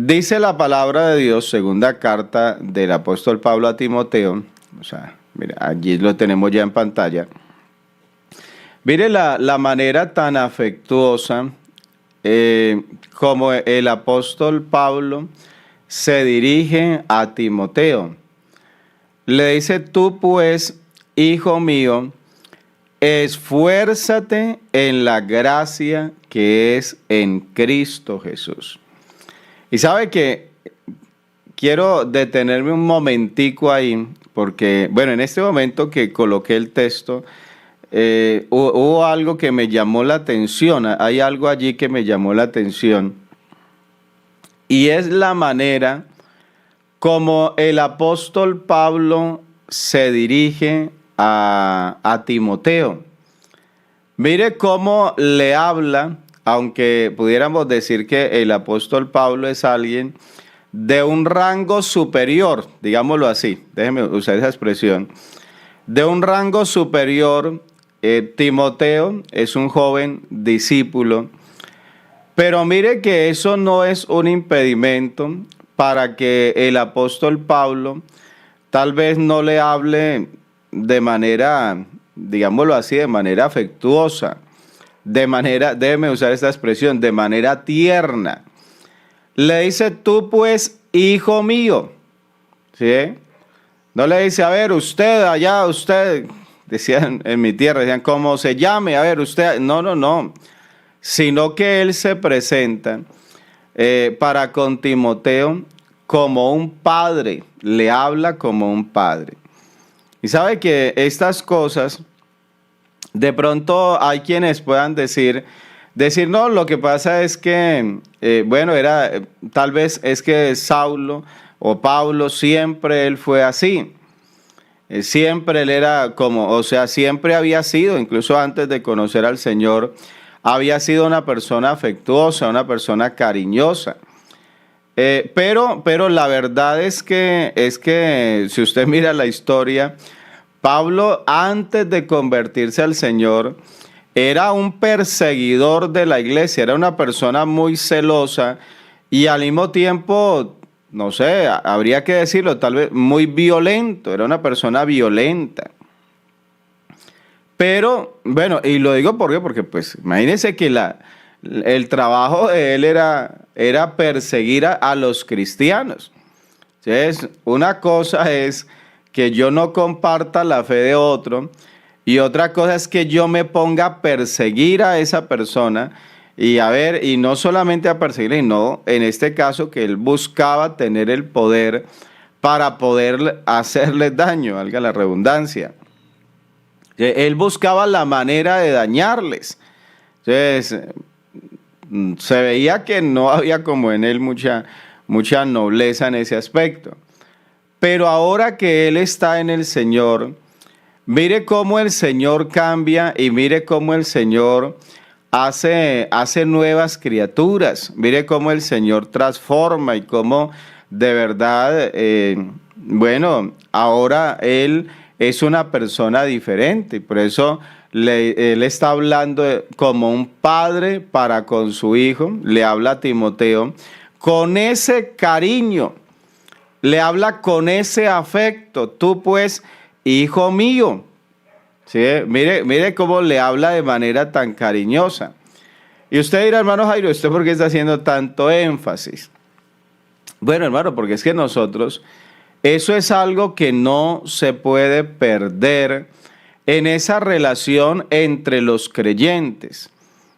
Dice la palabra de Dios, segunda carta del apóstol Pablo a Timoteo, o sea, mira, allí lo tenemos ya en pantalla. Mire la manera tan afectuosa como el apóstol Pablo se dirige a Timoteo. Le dice: tú pues, hijo mío, esfuérzate en la gracia que es en Cristo Jesús. Y sabe que quiero detenerme un momentico ahí, porque, bueno, en este momento que coloqué el texto, hubo algo que me llamó la atención, hay algo allí que me llamó la atención, y es la manera como el apóstol Pablo se dirige a Timoteo. Mire cómo le habla, aunque pudiéramos decir que el apóstol Pablo es alguien de un rango superior, digámoslo así, déjeme usar esa expresión, de un rango superior. Timoteo es un joven discípulo, pero mire que eso no es un impedimento para que el apóstol Pablo tal vez no le hable de manera, digámoslo así, de manera afectuosa, de manera, déjeme usar esta expresión, de manera tierna. Le dice: tú pues, hijo mío, ¿sí? No le dice: a ver, usted allá, usted, decían en mi tierra, decían, ¿cómo se llame? A ver, usted, no, sino que él se presenta para con Timoteo como un padre, le habla como un padre. Y sabe que estas cosas, de pronto hay quienes puedan decir, no, lo que pasa es que, tal vez es que Saulo o Pablo siempre él fue así. Siempre él era como, o sea, siempre había sido, incluso antes de conocer al Señor, había sido una persona afectuosa, una persona cariñosa. Pero la verdad es que si usted mira la historia, Pablo, antes de convertirse al Señor, era un perseguidor de la iglesia, era una persona muy celosa y al mismo tiempo, no sé, habría que decirlo, tal vez muy violento, era una persona violenta. Pero, bueno, y lo digo porque pues, imagínense que el trabajo de él era perseguir a los cristianos. Entonces, una cosa es que yo no comparta la fe de otro, y otra cosa es que yo me ponga a perseguir a esa persona, y y no solamente a perseguirle, sino en este caso que él buscaba tener el poder para poder hacerle daño, valga la redundancia. Él buscaba la manera de dañarles. Entonces, se veía que no había como en él mucha nobleza en ese aspecto. Pero ahora que él está en el Señor, mire cómo el Señor cambia y mire cómo el Señor hace nuevas criaturas. Mire cómo el Señor transforma y cómo de verdad, ahora él es una persona diferente. Y por eso él está hablando como un padre para con su hijo. Le habla a Timoteo con ese cariño. Le habla con ese afecto. Tú pues, hijo mío. ¿Sí? Mire cómo le habla de manera tan cariñosa. Y usted dirá: hermano Jairo, ¿usted por qué está haciendo tanto énfasis? Bueno, hermano, porque es que nosotros, eso es algo que no se puede perder en esa relación entre los creyentes.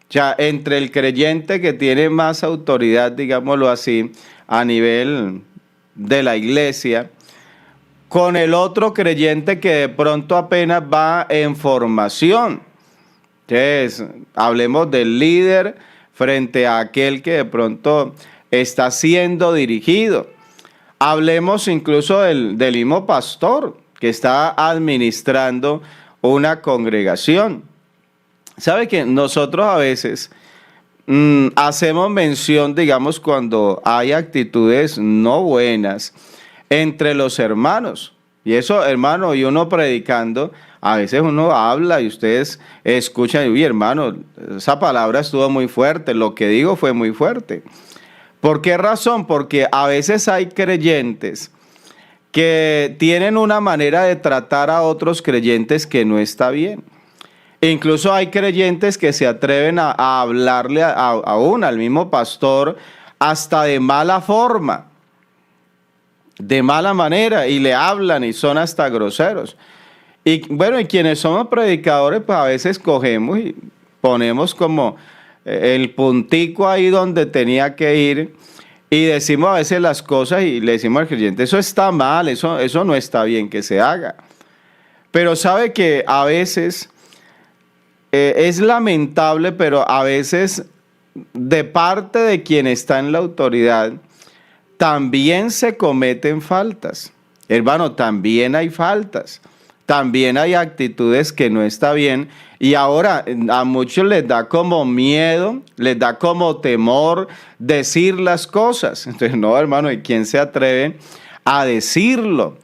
O sea, entre el creyente que tiene más autoridad, digámoslo así, a nivel de la iglesia, con el otro creyente que de pronto apenas va en formación. Entonces, hablemos del líder frente a aquel que de pronto está siendo dirigido. Hablemos incluso del mismo pastor que está administrando una congregación. ¿Sabe que nosotros a veces hacemos mención, digamos, cuando hay actitudes no buenas entre los hermanos? Y eso, hermano, y uno predicando, a veces uno habla y ustedes escuchan, y uy, hermano, esa palabra estuvo muy fuerte, lo que digo fue muy fuerte. ¿Por qué razón? Porque a veces hay creyentes que tienen una manera de tratar a otros creyentes que no está bien. Incluso hay creyentes que se atreven a hablarle aún al mismo pastor hasta de mala forma, de mala manera, y le hablan y son hasta groseros. Y bueno, y quienes somos predicadores, pues a veces cogemos y ponemos como el puntico ahí donde tenía que ir y decimos a veces las cosas y le decimos al creyente, eso está mal, eso no está bien que se haga. Pero sabe que a veces es lamentable, pero a veces de parte de quien está en la autoridad también se cometen faltas. Hermano, también hay faltas. También hay actitudes que no está bien y ahora a muchos les da como miedo, les da como temor decir las cosas. Entonces, no, hermano, ¿y quién se atreve a decirlo?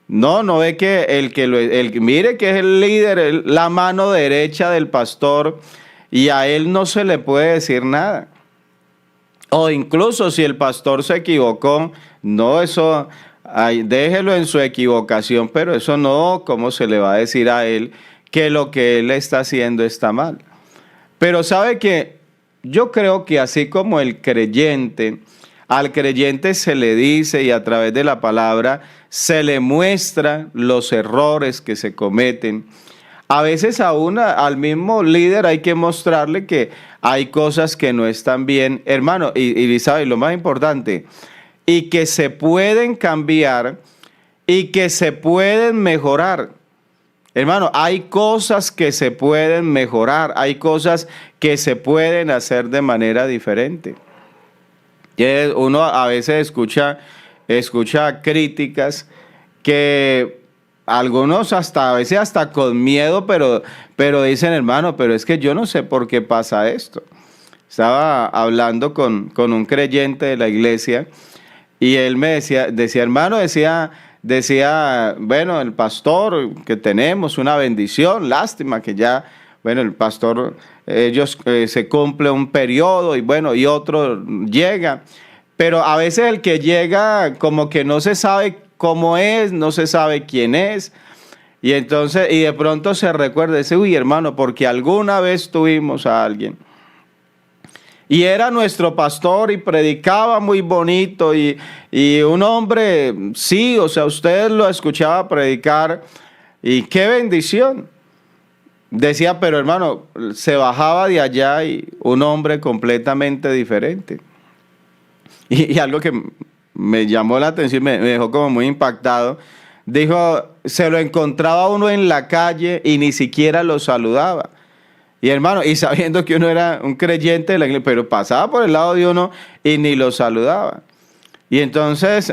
No ve que mire que es el líder, la mano derecha del pastor y a él no se le puede decir nada. O incluso si el pastor se equivocó, no, eso... Ay, déjelo en su equivocación, pero eso no, ¿cómo se le va a decir a él que lo que él está haciendo está mal? Pero sabe que yo creo que así como el creyente, al creyente se le dice y a través de la palabra se le muestra los errores que se cometen. A veces aún al mismo líder hay que mostrarle que hay cosas que no están bien, hermano, y sabe, lo más importante, y que se pueden cambiar y que se pueden mejorar. Hermano, hay cosas que se pueden mejorar, hay cosas que se pueden hacer de manera diferente. Uno a veces escucha críticas que algunos a veces hasta con miedo, pero dicen, hermano, pero es que yo no sé por qué pasa esto. Estaba hablando con un creyente de la iglesia. Y él me decía, hermano, bueno, el pastor que tenemos, una bendición, lástima que ya, bueno, el pastor, se cumple un periodo y bueno, y otro llega. Pero a veces el que llega como que no se sabe cómo es, no se sabe quién es. Y entonces, y de pronto se recuerda, dice, uy, hermano, porque alguna vez tuvimos a alguien. Y era nuestro pastor y predicaba muy bonito y un hombre, sí, o sea, usted lo escuchaba predicar y qué bendición. Decía, pero hermano, se bajaba de allá y un hombre completamente diferente. Y algo que me llamó la atención, me dejó como muy impactado. Dijo, se lo encontraba uno en la calle y ni siquiera lo saludaba. Y hermano, y sabiendo que uno era un creyente de la iglesia, pero pasaba por el lado de uno y ni lo saludaba. Y entonces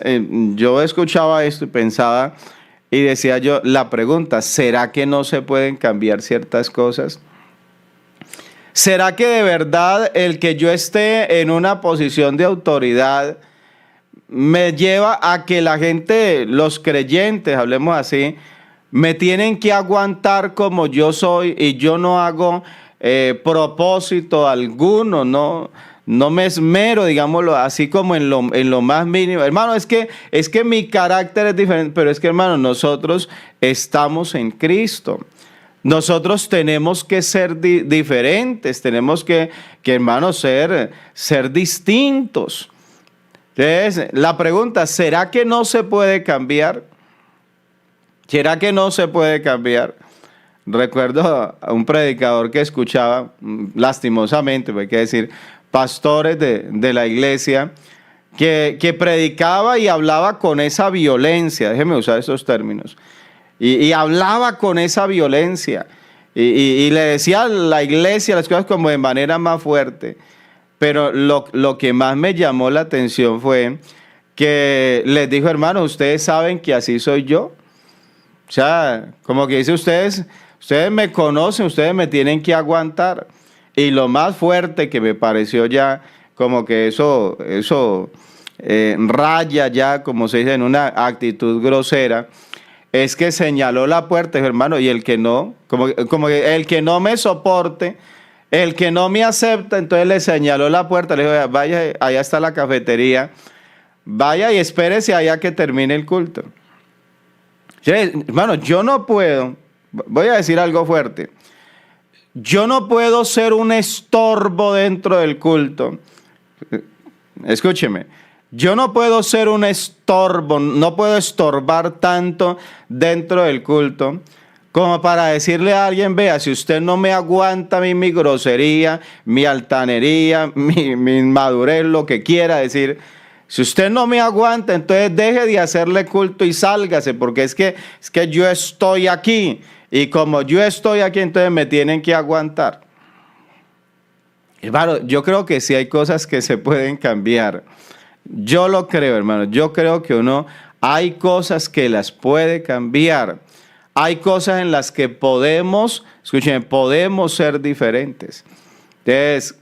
yo escuchaba esto y pensaba y decía yo, la pregunta, ¿será que no se pueden cambiar ciertas cosas? ¿Será que de verdad el que yo esté en una posición de autoridad me lleva a que la gente, los creyentes, hablemos así, me tienen que aguantar como yo soy y yo no hago propósito alguno, no me esmero, digámoslo así como en lo más mínimo? Hermano, es que mi carácter es diferente, pero es que, hermano, nosotros estamos en Cristo. Nosotros tenemos que ser diferentes, tenemos que hermano, ser distintos. Entonces, la pregunta, ¿será que no se puede cambiar? ¿Será que no se puede cambiar? Recuerdo a un predicador que escuchaba, lastimosamente, hay que decir, pastores de la iglesia, que predicaba y hablaba con esa violencia, déjeme usar esos términos, y hablaba con esa violencia, y le decía a la iglesia las cosas como de manera más fuerte, pero lo que más me llamó la atención fue que les dijo, hermanos, ustedes saben que así soy yo. O sea, como que dice, ustedes me conocen, ustedes me tienen que aguantar. Y lo más fuerte que me pareció ya, como que eso raya ya, como se dice, en una actitud grosera, es que señaló la puerta, dijo, hermano, y el que no, como que el que no me soporte, El que no me acepta, entonces le señaló la puerta, le dijo, vaya, allá está la cafetería, vaya y espérese allá que termine el culto. Hermano, yo no puedo, voy a decir algo fuerte, yo no puedo ser un estorbo dentro del culto. Escúcheme, yo no puedo ser un estorbo, no puedo estorbar tanto dentro del culto como para decirle a alguien, vea, si usted no me aguanta a mí mi grosería, mi altanería, mi inmadurez, lo que quiera decir, si usted no me aguanta, entonces deje de hacerle culto y sálgase, porque es que yo estoy aquí, y como yo estoy aquí, entonces me tienen que aguantar. Hermano, yo creo que sí hay cosas que se pueden cambiar. Yo lo creo, hermano. Yo creo que hay cosas que las puede cambiar. Hay cosas en las que podemos ser diferentes. Entonces,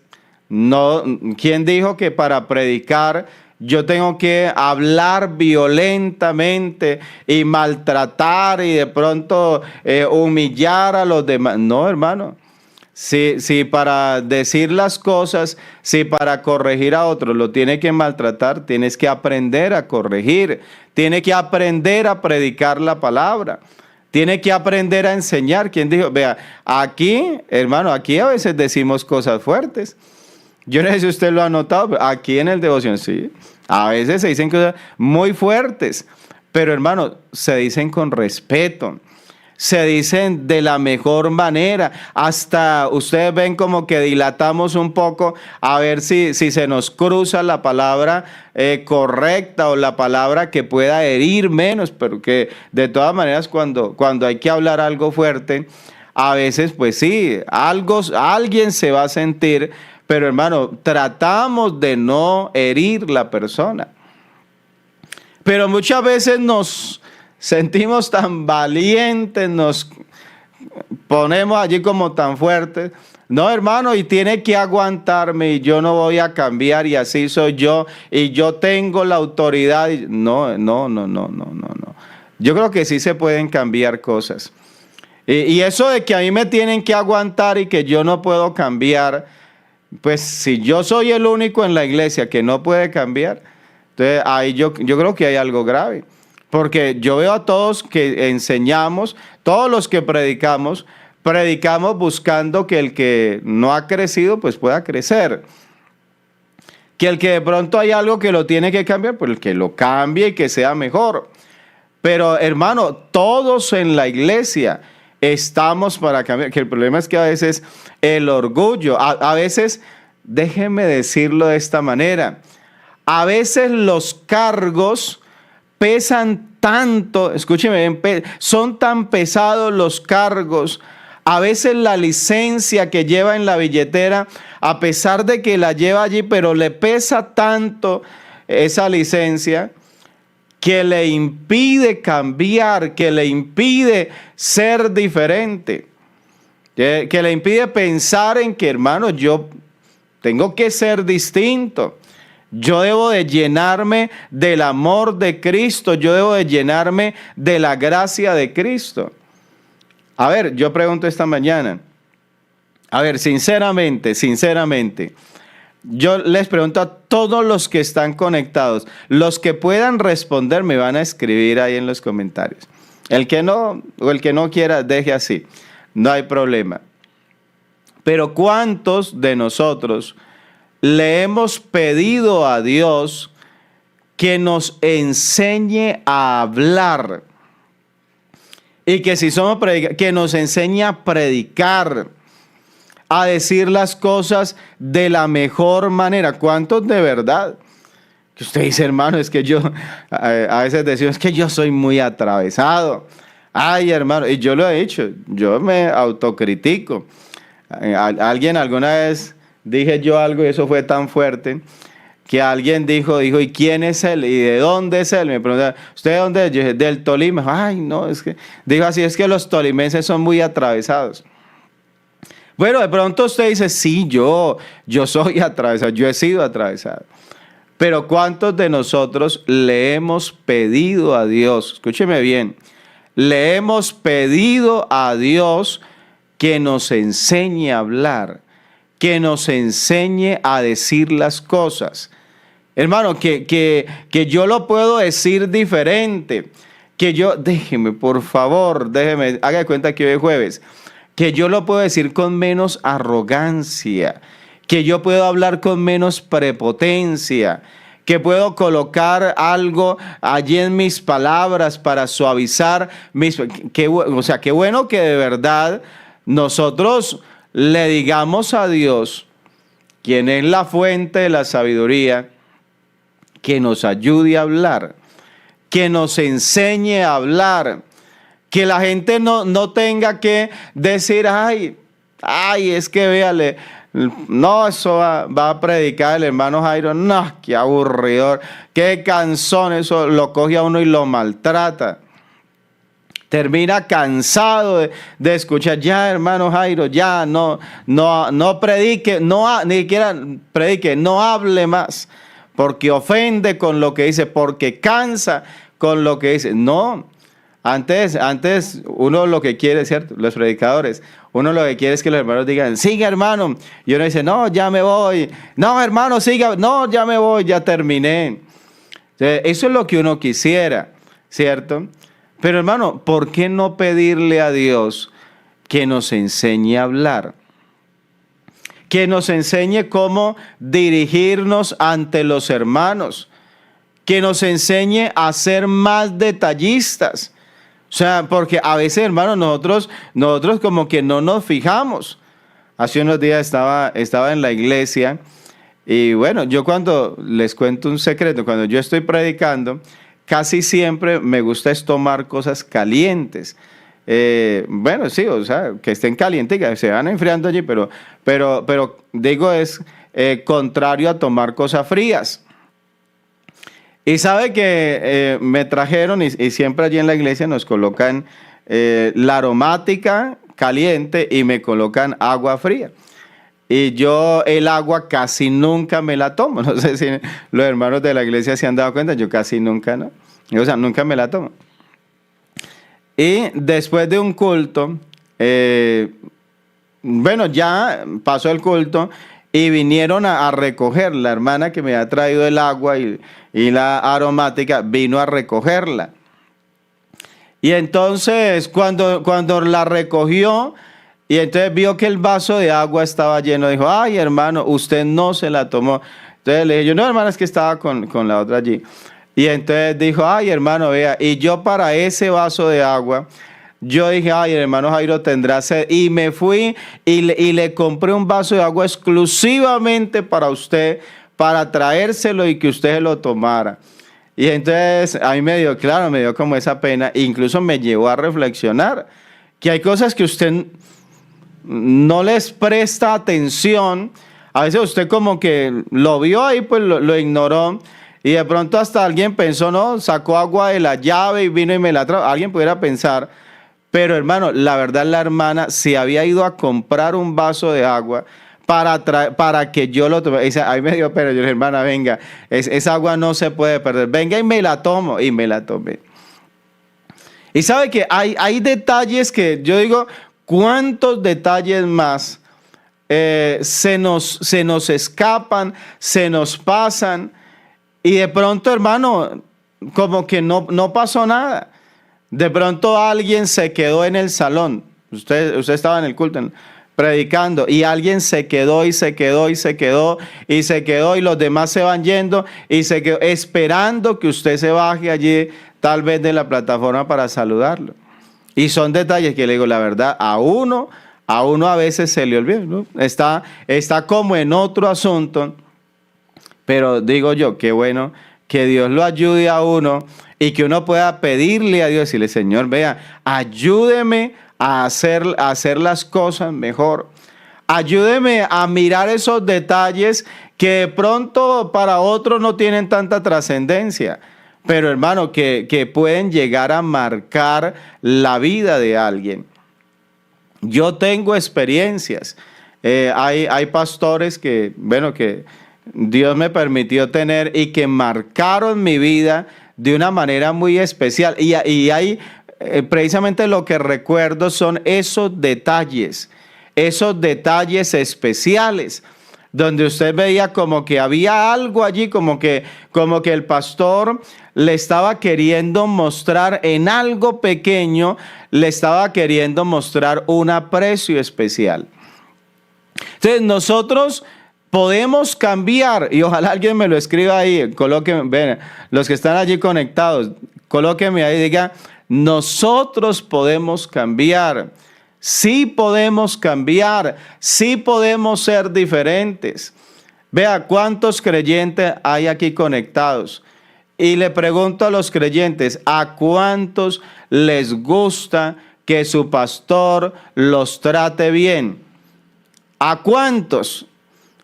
¿quién dijo que para predicar yo tengo que hablar violentamente y maltratar y de pronto humillar a los demás? No, hermano. Si para decir las cosas, si para corregir a otros lo tiene que maltratar, tienes que aprender a corregir, tienes que aprender a predicar la palabra, tienes que aprender a enseñar. ¿Quién dijo? Vea, aquí, hermano, aquí a veces decimos cosas fuertes. Yo no sé si usted lo ha notado, pero aquí en el devoción, sí, a veces se dicen cosas muy fuertes, pero hermano, se dicen con respeto. Se dicen de la mejor manera. Hasta ustedes ven como que dilatamos un poco a ver si se nos cruza la palabra correcta o la palabra que pueda herir menos, pero que de todas maneras cuando hay que hablar algo fuerte, a veces pues sí, alguien se va a sentir, pero hermano, tratamos de no herir la persona. Pero muchas veces nos sentimos tan valientes, nos ponemos allí como tan fuertes. No, hermano, y tiene que aguantarme y yo no voy a cambiar y así soy yo y yo tengo la autoridad. No. Yo creo que sí se pueden cambiar cosas. Y eso de que a mí me tienen que aguantar y que yo no puedo cambiar, pues si yo soy el único en la iglesia que no puede cambiar, entonces ahí yo creo que hay algo grave. Porque yo veo a todos que enseñamos, todos los que predicamos buscando que el que no ha crecido pues pueda crecer. Que el que de pronto hay algo que lo tiene que cambiar, pues el que lo cambie y que sea mejor. Pero hermano, todos en la iglesia estamos para cambiar. Que el problema es que a veces el orgullo, a veces, déjenme decirlo de esta manera, a veces los cargos pesan tanto, escúcheme, son tan pesados los cargos, a veces la licencia que lleva en la billetera, a pesar de que la lleva allí, pero le pesa tanto esa licencia que le impide cambiar, que le impide ser diferente, que le impide pensar en que, hermano, yo tengo que ser distinto. Yo debo de llenarme del amor de Cristo. Yo debo de llenarme de la gracia de Cristo. A ver, yo pregunto esta mañana. A ver, sinceramente, yo les pregunto a todos los que están conectados. Los que puedan responder me van a escribir ahí en los comentarios. El que no, o el que no quiera, deje así. No hay problema. Pero ¿cuántos de nosotros le hemos pedido a Dios que nos enseñe a hablar? Y que si somos predicadores, que nos enseñe a predicar, a decir las cosas de la mejor manera. ¿Cuántos de verdad? Que usted dice, hermano, es que yo, a veces decimos, es que yo soy muy atravesado. Ay, hermano, y yo lo he dicho, yo me autocritico. Alguien alguna vez dije yo algo y eso fue tan fuerte que alguien dijo, ¿y quién es él? ¿Y de dónde es él? Me preguntaba, ¿usted de dónde es? Yo dije, del Tolima. Ay, no, es que, dijo así, es que los tolimenses son muy atravesados. Bueno, de pronto usted dice, sí, yo soy atravesado, yo he sido atravesado. Pero ¿cuántos de nosotros le hemos pedido a Dios? Escúcheme bien, le hemos pedido a Dios que nos enseñe a hablar, que nos enseñe a decir las cosas. Hermano, que yo lo puedo decir diferente. Déjeme, por favor, haga de cuenta que hoy es jueves. Que yo lo puedo decir con menos arrogancia. Que yo puedo hablar con menos prepotencia. Que puedo colocar algo allí en mis palabras para suavizar qué bueno que de verdad nosotros le digamos a Dios, quien es la fuente de la sabiduría, que nos ayude a hablar, que nos enseñe a hablar, que la gente no tenga que decir, ay, es que véale, no, eso va a predicar el hermano Jairo, no, qué aburridor, qué cansón, eso lo coge a uno y lo maltrata. Termina cansado de escuchar, ya hermano Jairo, ya no predique, ni siquiera predique, no hable más, porque ofende con lo que dice, porque cansa con lo que dice. No, antes uno lo que quiere, ¿cierto? Los predicadores, uno lo que quiere es que los hermanos digan, siga hermano, y uno dice, no, ya me voy, no hermano, siga, no, ya me voy, ya terminé. Eso es lo que uno quisiera, ¿cierto? Pero hermano, ¿por qué no pedirle a Dios que nos enseñe a hablar? Que nos enseñe cómo dirigirnos ante los hermanos. Que nos enseñe a ser más detallistas. O sea, porque a veces, hermano, nosotros como que no nos fijamos. Hace unos días estaba en la iglesia y bueno, yo cuando les cuento un secreto, cuando yo estoy predicando, casi siempre me gusta es tomar cosas calientes. Bueno, sí, o sea, que estén calientes y que se van enfriando allí, pero digo, es contrario a tomar cosas frías. Y sabe que me trajeron y siempre allí en la iglesia nos colocan la aromática caliente y me colocan agua fría. Y yo el agua casi nunca me la tomo. No sé si los hermanos de la iglesia se han dado cuenta, yo casi nunca, ¿no? O sea, nunca me la tomo. Y después de un culto, bueno, ya pasó el culto y vinieron a recoger. La hermana que me ha traído el agua y la aromática vino a recogerla. Y entonces cuando la recogió y entonces vio que el vaso de agua estaba lleno, dijo, ay hermano, usted no se la tomó. Entonces le dije, yo no hermana, es que estaba con la otra allí. Y entonces dijo, ay hermano, vea, y yo para ese vaso de agua, yo dije, ay, el hermano Jairo tendrá sed. Y me fui y le compré un vaso de agua exclusivamente para usted, para traérselo y que usted se lo tomara. Y entonces a mí me dio como esa pena. Incluso me llevó a reflexionar que hay cosas que usted no les presta atención. A veces usted como que lo vio ahí, pues lo ignoró. Y de pronto hasta alguien pensó, no, sacó agua de la llave y vino y me la trajo. Alguien pudiera pensar, pero hermano, la verdad la hermana se había ido a comprar un vaso de agua para que yo lo tome. Ahí me dio, pero yo le dije, hermana, venga, esa agua no se puede perder. Venga y me la tomo. Y me la tomé. Y sabe que hay detalles que yo digo, ¿cuántos detalles más se nos escapan, se nos pasan? Y de pronto, hermano, como que no pasó nada. De pronto alguien se quedó en el salón. Usted estaba en el culto predicando y alguien se quedó y los demás se van yendo y se quedó esperando que usted se baje allí tal vez de la plataforma para saludarlo. Y son detalles que le digo, la verdad, a uno a veces se le olvida, ¿no? Está como en otro asunto. Pero digo yo, qué bueno que Dios lo ayude a uno y que uno pueda pedirle a Dios y decirle, Señor, vea, ayúdeme a hacer las cosas mejor. Ayúdeme a mirar esos detalles que de pronto para otros no tienen tanta trascendencia, pero hermano, que pueden llegar a marcar la vida de alguien. Yo tengo experiencias. Hay pastores que Dios me permitió tener y que marcaron mi vida de una manera muy especial. Y hay precisamente lo que recuerdo son esos detalles esos detalles especiales, donde usted veía como que había algo allí, como que el pastor le estaba queriendo mostrar en algo pequeño, le estaba queriendo mostrar un aprecio especial. Entonces nosotros podemos cambiar, y ojalá alguien me lo escriba ahí, colóquenme, ven, los que están allí conectados, colóquenme ahí y diga, nosotros podemos cambiar. Sí podemos cambiar, sí podemos ser diferentes. Vea cuántos creyentes hay aquí conectados. Y le pregunto a los creyentes, ¿a cuántos les gusta que su pastor los trate bien? ¿A cuántos?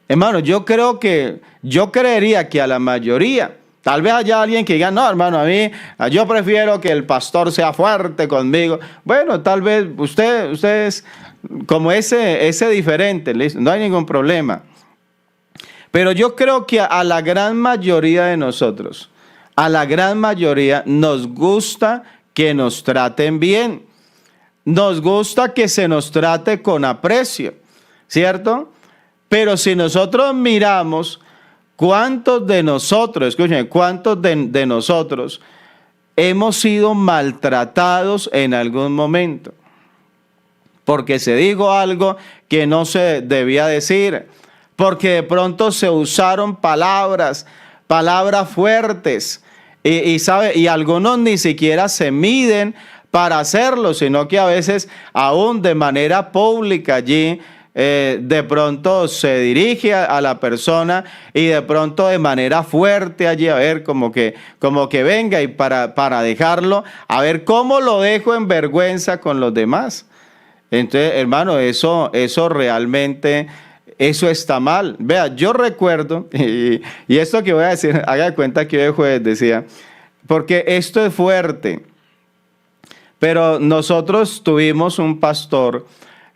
Hermano, yo creería que a la mayoría. Tal vez haya alguien que diga, no, hermano, yo prefiero que el pastor sea fuerte conmigo. Bueno, tal vez usted es como ese diferente, no hay ningún problema. Pero yo creo que a la gran mayoría de nosotros, a la gran mayoría nos gusta que nos traten bien. Nos gusta que se nos trate con aprecio, ¿cierto? Pero si nosotros miramos, ¿cuántos de nosotros, escuchen, cuántos de nosotros hemos sido maltratados en algún momento? Porque se dijo algo que no se debía decir, porque de pronto se usaron palabras fuertes, y algunos ni siquiera se miden para hacerlo, sino que a veces aún de manera pública allí, de pronto se dirige a la persona y de pronto de manera fuerte allí, a ver, como que venga y para dejarlo, a ver cómo lo dejo en vergüenza con los demás. Entonces, hermano, eso realmente, eso está mal. Vea, yo recuerdo, y esto que voy a decir, haga de cuenta que hoy el jueves decía, porque esto es fuerte, pero nosotros tuvimos un pastor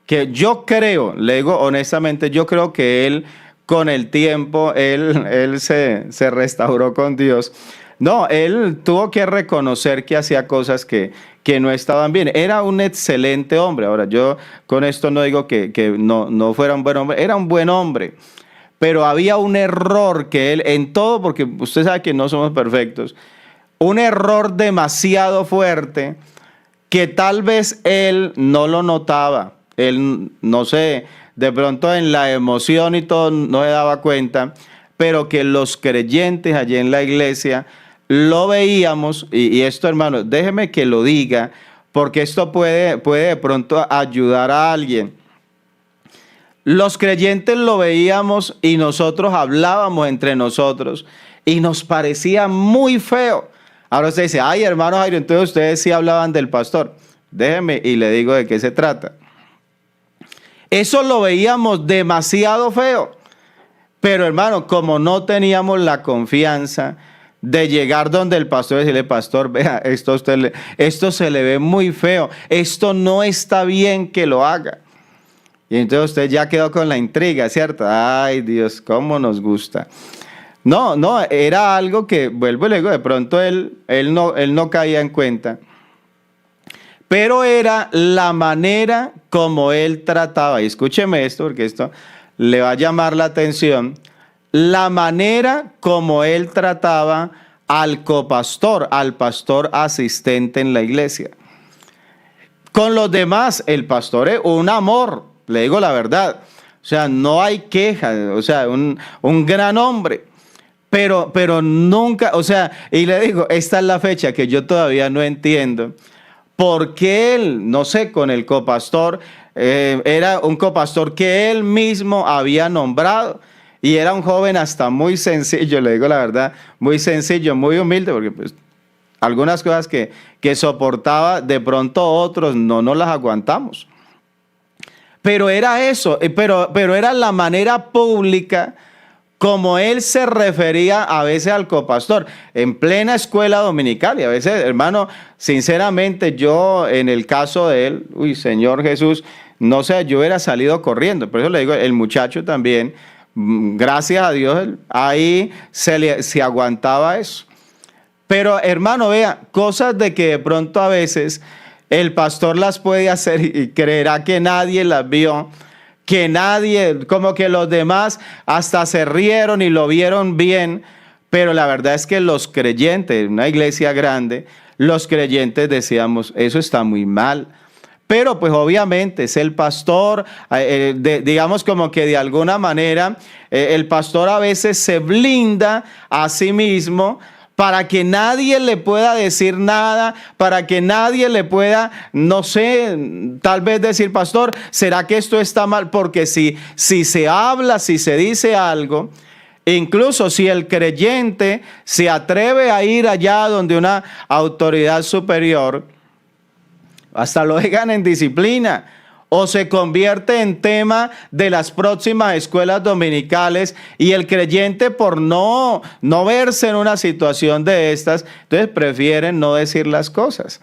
que yo creo, le digo honestamente, yo creo que él con el tiempo, él se restauró con Dios. No, él tuvo que reconocer que hacía cosas que no estaban bien. Era un excelente hombre. Ahora, yo con esto no digo que no fuera un buen hombre, era un buen hombre. Pero había un error que él, en todo, porque usted sabe que no somos perfectos, un error demasiado fuerte que tal vez él no lo notaba. Él, no sé, de pronto en la emoción y todo no se daba cuenta, pero que los creyentes allí en la iglesia lo veíamos, y esto, hermano, déjeme que lo diga, porque esto puede de pronto ayudar a alguien. Los creyentes lo veíamos y nosotros hablábamos entre nosotros y nos parecía muy feo. Ahora usted dice, ay, hermano Jairo, entonces ustedes sí hablaban del pastor. Déjeme y le digo de qué se trata. Eso lo veíamos demasiado feo. Pero hermano, como no teníamos la confianza de llegar donde el pastor y decirle, pastor, vea, esto se le ve muy feo. Esto no está bien que lo haga. Y entonces usted ya quedó con la intriga, ¿cierto? Ay, Dios, cómo nos gusta. No, era algo que, vuelvo y le digo, de pronto él no caía en cuenta. Pero era la manera como él trataba, y escúcheme esto porque esto le va a llamar la atención, la manera como él trataba al copastor, al pastor asistente en la iglesia. Con los demás, el pastor es un amor, le digo la verdad. O sea, no hay queja, o sea, un gran hombre. Pero nunca, o sea, y le digo, esta es la fecha que yo todavía no entiendo. Porque él, no sé, con el copastor, era un copastor que él mismo había nombrado. Y era un joven hasta muy sencillo, le digo la verdad, muy sencillo, muy humilde, porque pues algunas cosas que soportaba, de pronto otros no las aguantamos. Pero era eso, pero era la manera pública como él se refería a veces al copastor, en plena escuela dominical. Y a veces, hermano, sinceramente yo en el caso de él, uy, Señor Jesús, no sé, yo hubiera salido corriendo. Por eso le digo, el muchacho también, gracias a Dios, ahí se aguantaba eso. Pero hermano, vea, cosas de que de pronto a veces el pastor las puede hacer y creerá que nadie las vio. que nadie, como que los demás hasta se rieron y lo vieron bien, pero la verdad es que los creyentes, una iglesia grande, los creyentes decíamos, eso está muy mal. Pero pues obviamente es el pastor, digamos como que de alguna manera el pastor a veces se blinda a sí mismo para que nadie le pueda decir nada, para que nadie le pueda, no sé, tal vez decir, pastor, ¿será que esto está mal? Porque si se habla, si se dice algo, incluso si el creyente se atreve a ir allá donde una autoridad superior, hasta lo dejan en disciplina o se convierte en tema de las próximas escuelas dominicales y el creyente por no verse en una situación de estas, entonces prefieren no decir las cosas.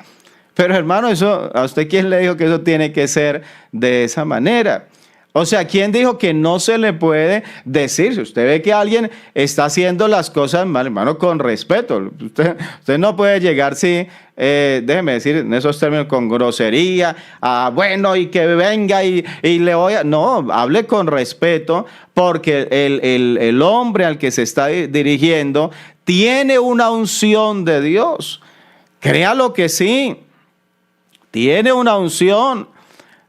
Pero hermano, eso, ¿a usted quién le dijo que eso tiene que ser de esa manera? O sea, ¿quién dijo que no se le puede decir? Si usted ve que alguien está haciendo las cosas mal, hermano, con respeto. Usted no puede llegar, sí, déjeme decir en esos términos, con grosería, bueno, y que venga y le voy a... No, hable con respeto, porque el hombre al que se está dirigiendo tiene una unción de Dios. Créalo que sí, tiene una unción.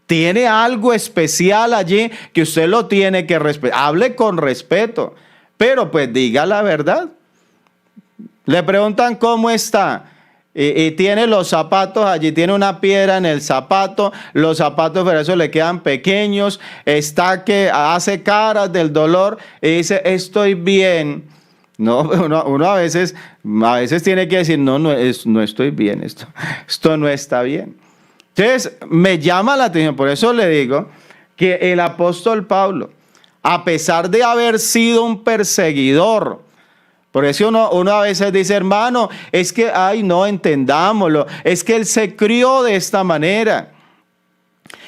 Tiene algo especial allí que usted lo tiene que respetar. Hable con respeto, pero pues diga la verdad. Le preguntan cómo está y tiene los zapatos allí, tiene una piedra en el zapato, los zapatos por eso le quedan pequeños, está que hace caras del dolor y dice estoy bien. No, uno a veces tiene que decir no estoy bien, esto no está bien. Entonces, me llama la atención, por eso le digo que el apóstol Pablo, a pesar de haber sido un perseguidor, por eso uno a veces dice, hermano, es que, no, entendámoslo, es que él se crió de esta manera,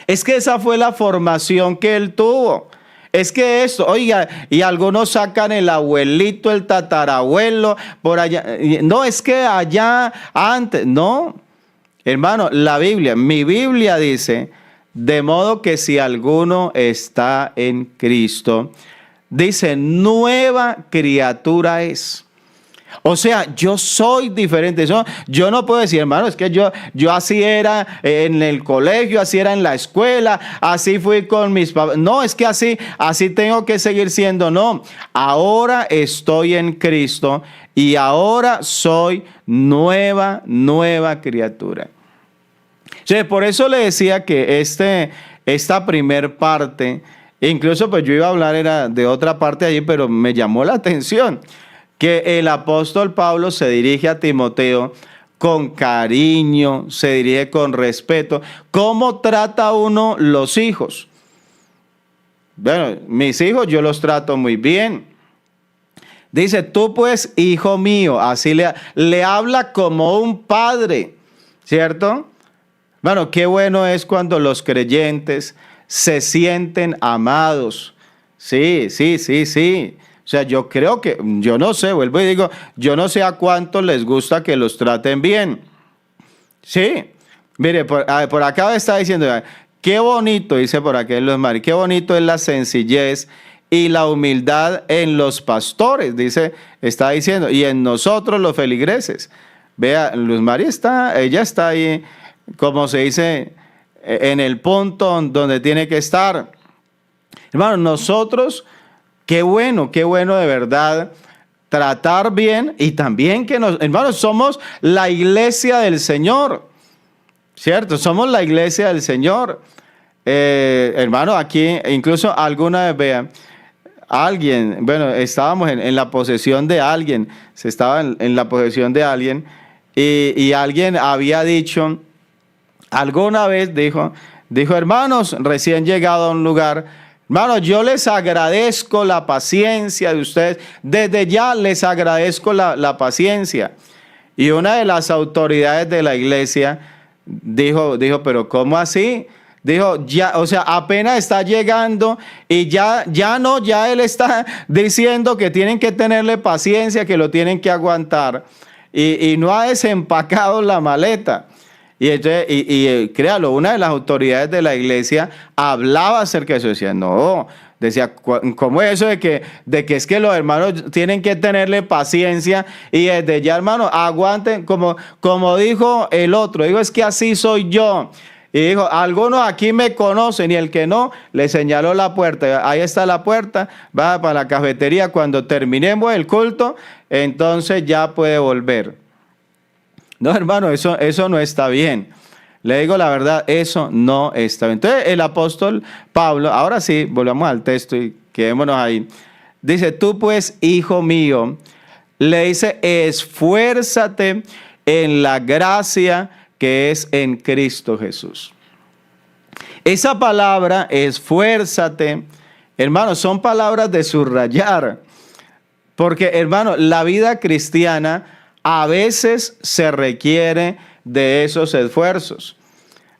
es que esa fue la formación que él tuvo. Es que esto, oiga, y algunos sacan el abuelito, el tatarabuelo, por allá, no, es que allá antes, no. Hermano, mi Biblia dice, de modo que si alguno está en Cristo, dice, nueva criatura es. O sea, yo soy diferente. Yo no puedo decir, hermano, es que yo así era en el colegio, así era en la escuela, así fui con mis papás. No, es que así tengo que seguir siendo. No, ahora estoy en Cristo y ahora soy nueva criatura. Sí, por eso le decía que esta primer parte, incluso pues yo iba a hablar era de otra parte allí, pero me llamó la atención que el apóstol Pablo se dirige a Timoteo con cariño, se dirige con respeto. ¿Cómo trata uno los hijos? Bueno, mis hijos yo los trato muy bien. Dice, tú pues, hijo mío, así le habla como un padre, ¿cierto? Bueno, qué bueno es cuando los creyentes se sienten amados. Sí. O sea, yo creo que, yo no sé, vuelvo y digo, yo no sé a cuántos les gusta que los traten bien. Sí, mire, por acá está diciendo, qué bonito, dice por aquí Luz Mari, qué bonito es la sencillez y la humildad en los pastores, está diciendo, y en nosotros los feligreses. Vea, Luz Mari ella está ahí, como se dice, en el punto donde tiene que estar. Hermano, nosotros, qué bueno de verdad, tratar bien y también que hermanos, somos la iglesia del Señor, ¿cierto? Somos la iglesia del Señor. Hermano, aquí incluso alguna vez, vea, alguien, bueno, estábamos en la posesión de alguien, se estaba en la posesión de alguien y alguien había dicho, alguna vez dijo, hermanos, recién llegado a un lugar, hermanos, yo les agradezco la paciencia de ustedes, desde ya les agradezco la paciencia. Y una de las autoridades de la iglesia dijo, pero ¿cómo así? Dijo, ya, o sea, apenas está llegando y ya él está diciendo que tienen que tenerle paciencia, que lo tienen que aguantar y no ha desempacado la maleta. Y, entonces, créalo, una de las autoridades de la iglesia hablaba acerca de eso. Decía, no, decía, ¿cómo es eso de que es que los hermanos tienen que tenerle paciencia? Y desde ya, hermanos, aguanten, como dijo el otro, digo, es que así soy yo. Y dijo, algunos aquí me conocen, y el que no, le señaló la puerta. Ahí está la puerta, va para la cafetería. Cuando terminemos el culto, entonces ya puede volver. No, hermano, eso no está bien. Le digo la verdad, eso no está bien. Entonces, el apóstol Pablo, ahora sí, volvamos al texto y quedémonos ahí. Dice, tú pues, hijo mío, le dice, esfuérzate en la gracia que es en Cristo Jesús. Esa palabra, esfuérzate, hermano, son palabras de subrayar. Porque, hermano, la vida cristiana a veces se requiere de esos esfuerzos.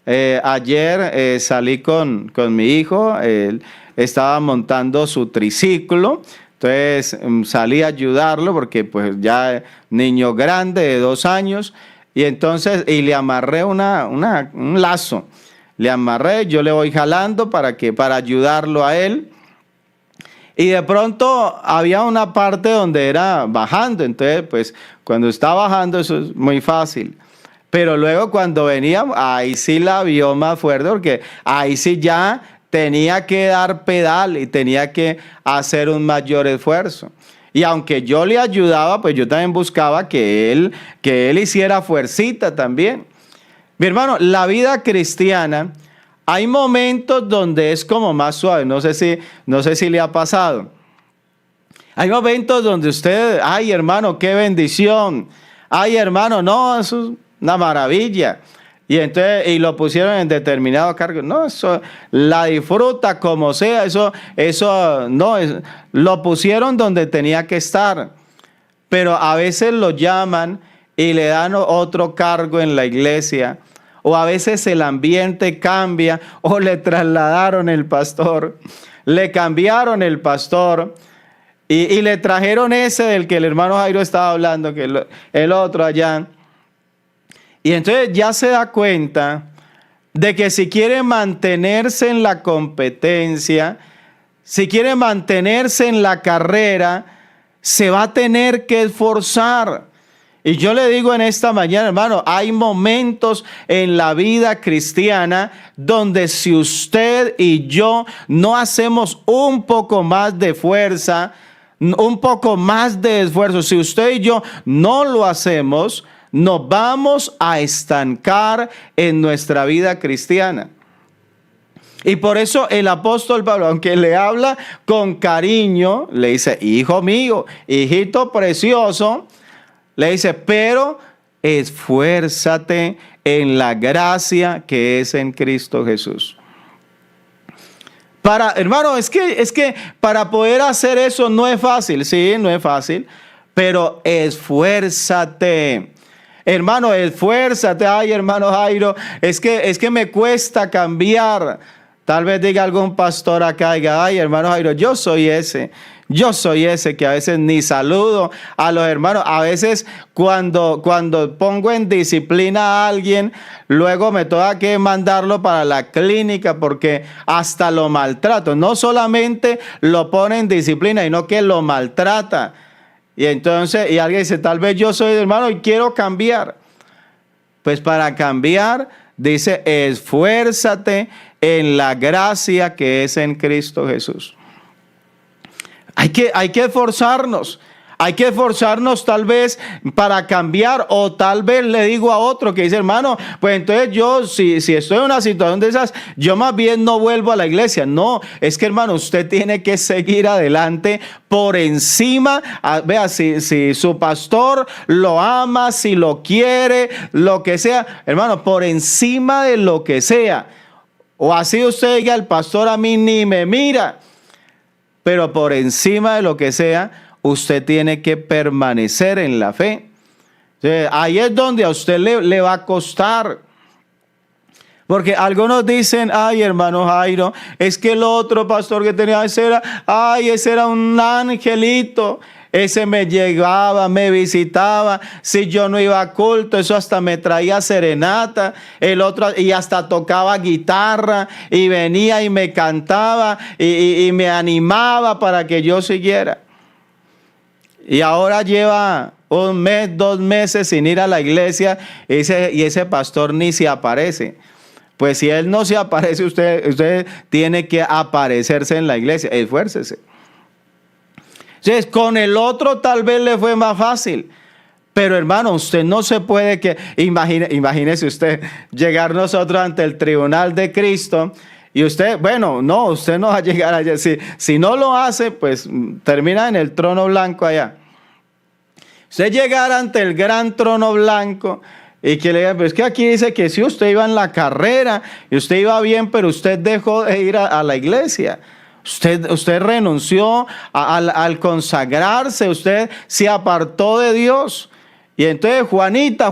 Ayer salí con mi hijo, él estaba montando su triciclo, entonces salí a ayudarlo porque pues ya niño grande de 2 años, y entonces le amarré un lazo, le amarré, yo le voy jalando para ayudarlo a él. Y de pronto había una parte donde era bajando, entonces pues cuando está bajando eso es muy fácil. Pero luego cuando venía, ahí sí la vio más fuerte, porque ahí sí ya tenía que dar pedal y tenía que hacer un mayor esfuerzo. Y aunque yo le ayudaba, pues yo también buscaba que él hiciera fuercita también. Mi hermano, la vida cristiana, hay momentos donde es como más suave, no sé si le ha pasado. Hay momentos donde usted, ay hermano, qué bendición. Ay hermano, no, eso es una maravilla. Y lo pusieron en determinado cargo. No, eso la disfruta como sea, eso no, lo pusieron donde tenía que estar. Pero a veces lo llaman y le dan otro cargo en la iglesia. O a veces el ambiente cambia, o le trasladaron el pastor, le cambiaron el pastor y le trajeron ese del que el hermano Jairo estaba hablando, que el otro allá. Y entonces ya se da cuenta de que si quiere mantenerse en la competencia, si quiere mantenerse en la carrera, se va a tener que esforzar. Y yo le digo en esta mañana, hermano, hay momentos en la vida cristiana donde si usted y yo no hacemos un poco más de fuerza, un poco más de esfuerzo, si usted y yo no lo hacemos, nos vamos a estancar en nuestra vida cristiana. Y por eso el apóstol Pablo, aunque le habla con cariño, le dice, hijo mío, hijito precioso, le dice, pero esfuérzate en la gracia que es en Cristo Jesús. Hermano, es que para poder hacer eso no es fácil, sí, no es fácil, pero esfuérzate. Hermano, esfuérzate. Ay, hermano Jairo, es que me cuesta cambiar. Tal vez diga algún pastor acá, diga, ay, hermano Jairo, yo soy ese que a veces ni saludo a los hermanos. A veces cuando pongo en disciplina a alguien, luego me toca que mandarlo para la clínica porque hasta lo maltrato. No solamente lo pone en disciplina, sino que lo maltrata. Y entonces, y alguien dice, tal vez yo soy hermano y quiero cambiar. Pues para cambiar, dice, esfuérzate en la gracia que es en Cristo Jesús. Hay que esforzarnos. Hay que esforzarnos tal vez para cambiar, o tal vez le digo a otro que dice, hermano, pues entonces yo si estoy en una situación de esas, yo más bien no vuelvo a la iglesia. No, es que hermano, usted tiene que seguir adelante por encima. Vea, si su pastor lo ama, si lo quiere, lo que sea, hermano, por encima de lo que sea. O así usted diga, el pastor a mí ni me mira. Pero por encima de lo que sea, usted tiene que permanecer en la fe. Ahí es donde a usted le va a costar. Porque algunos dicen, ay, hermano Jairo, es que el otro pastor que tenía ese era un angelito. ese me llegaba, me visitaba, si yo no iba a culto, eso hasta me traía serenata, el otro, y hasta tocaba guitarra, y venía y me cantaba, y me animaba para que yo siguiera. Y ahora lleva 1 mes, 2 meses sin ir a la iglesia, y ese pastor ni se aparece. Pues si él no se aparece, usted tiene que aparecerse en la iglesia, esfuércese. Entonces, con el otro tal vez le fue más fácil. Pero hermano, usted no se puede imagínese usted llegar nosotros ante el tribunal de Cristo y usted, bueno, no, usted no va a llegar allá. Si no lo hace, pues termina en el trono blanco allá. Usted llegar ante el gran trono blanco y que le digan, pues que aquí dice que si usted iba en la carrera y usted iba bien, pero usted dejó de ir a la iglesia. Usted renunció al consagrarse, usted se apartó de Dios. Y entonces Juanita,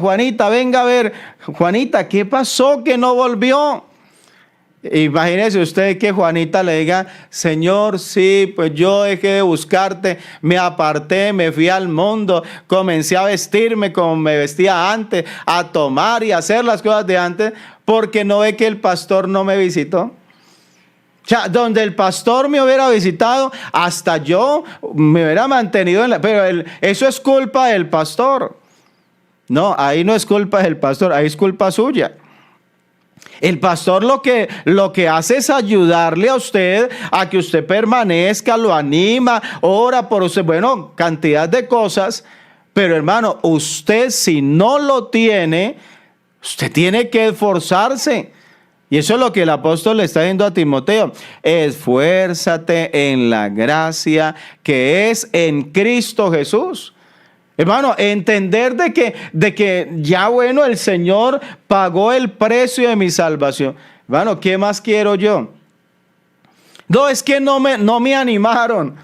venga a ver, Juanita, ¿qué pasó que no volvió? Imagínese usted que Juanita le diga, Señor, sí, pues yo dejé de buscarte, me aparté, me fui al mundo, comencé a vestirme como me vestía antes, a tomar y hacer las cosas de antes, porque no ve que el pastor no me visitó. O sea, donde el pastor me hubiera visitado, hasta yo me hubiera mantenido pero eso es culpa del pastor. No, ahí no es culpa del pastor, ahí es culpa suya. El pastor lo que hace es ayudarle a usted a que usted permanezca, lo anima, ora por usted, bueno, cantidad de cosas. Pero hermano, usted si no lo tiene, usted tiene que esforzarse. Y eso es lo que el apóstol le está diciendo a Timoteo. Esfuérzate en la gracia que es en Cristo Jesús. Hermano, entender de que ya bueno, el Señor pagó el precio de mi salvación. Hermano, ¿qué más quiero yo? No, es que no me animaron.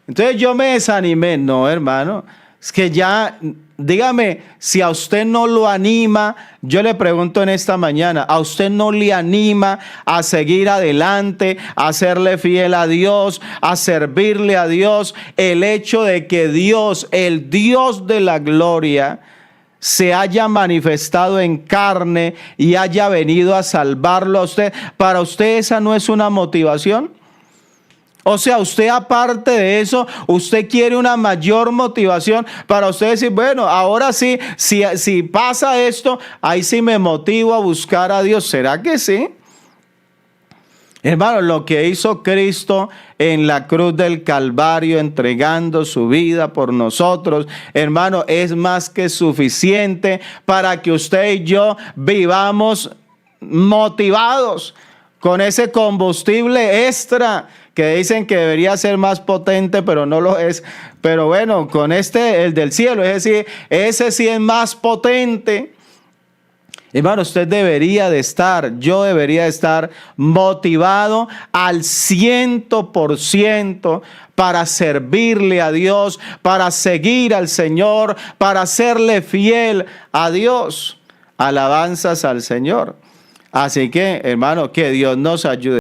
Entonces yo me desanimé. No, hermano, es que ya, dígame, si a usted no lo anima, yo le pregunto en esta mañana, ¿a usted no le anima a seguir adelante, a serle fiel a Dios, a servirle a Dios? El hecho de que Dios, el Dios de la gloria, se haya manifestado en carne y haya venido a salvarlo a usted, ¿para usted esa no es una motivación? O sea, usted aparte de eso, usted quiere una mayor motivación para usted decir, bueno, ahora sí, si pasa esto, ahí sí me motivo a buscar a Dios. ¿Será que sí? Hermano, lo que hizo Cristo en la cruz del Calvario, entregando su vida por nosotros, hermano, es más que suficiente para que usted y yo vivamos motivados con ese combustible extra que dicen que debería ser más potente, pero no lo es. Pero bueno, con el del cielo, es decir, ese sí es más potente. Hermano, usted debería de estar, yo debería de estar motivado al 100% para servirle a Dios, para seguir al Señor, para serle fiel a Dios. Alabanzas al Señor. Así que, hermano, que Dios nos ayude.